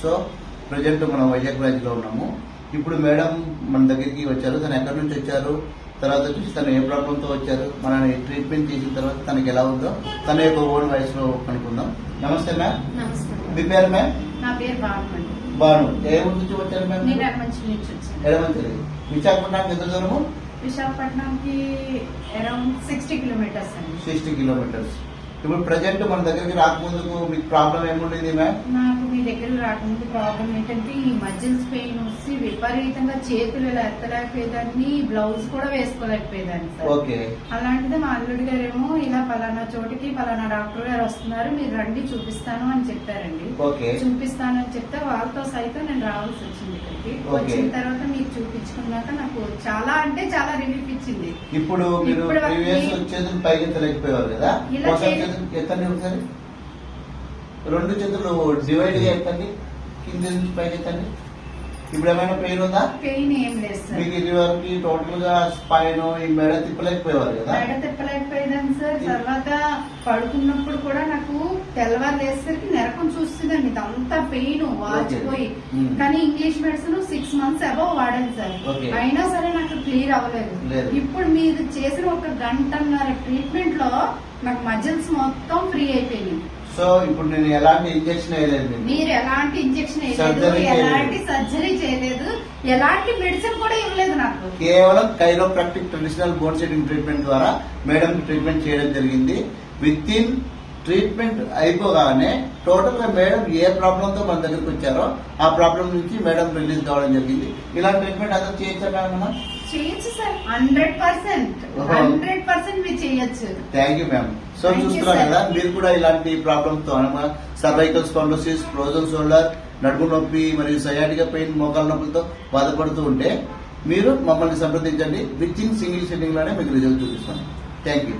So present మనం Vizag branch లో ఉన్నాము. ఇప్పుడు మేడం మన దగ్గరికి వచ్చారు. తను ఎక్కడి నుంచి వచ్చారు, తర్వాత వచ్చి తను ఏ ప్రాబ్లంతో వచ్చారు, మన ట్రీట్మెంట్ చేసిన తర్వాత తనకి ఎలా ఉందో తన యొక్క ఓన్ వాయిస్ లో కనుక్కుందాం. నమస్తే మ్యామ్. మీ పేరు మ్యామ్? నా పేరు బాను. ఏ ఊరు నుంచి వచ్చారు మ్యామ్? ఎడమంచిలి. విశాఖపట్నానికి ఎంత దూరము? విశాఖపట్నంకి అరౌండ్ 60 కిలోమీటర్స్ అండి. 60 కిలోమీటర్స్. ఇప్పుడు ప్రజెంట్ మన దగ్గరికి రాకముందుకు మీకు ప్రాబ్లం ఏముండేది మ్యామ్? నాకు మీ దగ్గర రాకముందు ప్రాబ్లం ఏంటంటే ఈ మజిల్స్ పెయిన్ వచ్చి విపరీతంగా చేతులు ఇలా ఎత్తలేకపోయేదాన్ని, బ్లౌజ్ కూడా వేసుకోలేకపోయేదాన్ని సార్. ఓకే. అలాంటిది మా అల్లుడి గారేమో ఇలా పలానా చోటికి పలానా డాక్టర్ గారు వస్తున్నారు, మీరు రండి చూపిస్తాను అని చెప్పారండి. చూపిస్తానని చెప్తే వాళ్ళతో సైతం నేను రావాల్సి వచ్చింది ఇక్కడికి. వచ్చిన తర్వాత మీరు చూపించుకున్నాక నాకు చాలా అంటే చాలా రిలీఫ్ ఇచ్చింది. ఇప్పుడు చేతులు పైకి ఎత్తలేకపోయేవారు కదా, ఎత్తండి ఒకసారి. 2 చేతులు డివైడ్ గా ఎత్తండి, కింద నుంచి పైకి ఎత్తండి. ఇప్పుడు ఏమైనా పెయిన్ ఉందా? పెయిన్ ఏం లేదు సార్. మీకు ఇది వరకు టోటల్ గా స్పైన్ ఈ మెడ తిప్పలేకపోయేవారు కదా? మెడ తిప్పలేకపోయేదాన్ని సార్. తర్వాత పడుకున్నప్పుడు కూడా నాకు తెల్లవారు లేసరికి నెరకం చూస్తుందండి, ఇదంతా పెయిన్ వాచిపోయి. కానీ ఇంగ్లీష్ మెడిసిన్ 6 months అబౌవ్ వాడాను సార్, అయినా సరే నాకు క్లియర్ అవ్వలేదు. ఇప్పుడు మీరు చేసిన 1 గంటన్నర ట్రీట్మెంట్ లో నాకు మజిల్స్ మొత్తం ఫ్రీ అయిపోయినాయి. సో ఇప్పుడు నేను ఎలాంటి ఇంజెక్షన్ వేయలేదు, మీరు ఎలాంటి ఇంజెక్షన్ వేయలేదు, ఎలాంటి సర్జరీ చేయలేదు, ఎలాంటి మెడిసిన్ కూడా ఇవ్వలేదు నాకు. కేవలం chiropractic traditional bone setting treatment ద్వారా మేడం ట్రీట్మెంట్ చేయడం జరిగింది. విత్ ఇన్ ట్రీట్మెంట్ అయిపోగానే టోటల్ గా మేడం ఏ ప్రాబ్లం తో మన దగ్గరకు వచ్చారో ఆ ప్రాబ్లం నుంచి మేడం రిలీజ్ కావడం జరిగింది. ఇలాంటి ట్రీట్మెంట్ అసలు చేయొచ్చా మేడం? చేయొచ్చు సార్, 100% మీరు చేయొచ్చు. Thank you ma'am. సో చూస్తున్నారు కదా, మీరు కూడా ఇలాంటి ప్రాబ్లమ్ తో సర్వైకల్ స్పాండిలోసిస్, ఫ్రోజన్ షోల్డర్, నడుము నొప్పి మరియు సయాటికా పెయిన్, మోకాల నొప్పులతో బాధపడుతూ ఉంటే మీరు మమ్మల్ని సంప్రదించండి. విత్ ఇన్ సింగిల్ సెట్టింగ్ లోనే మీకు రిజల్ట్ చూపిస్తాను. Thank you.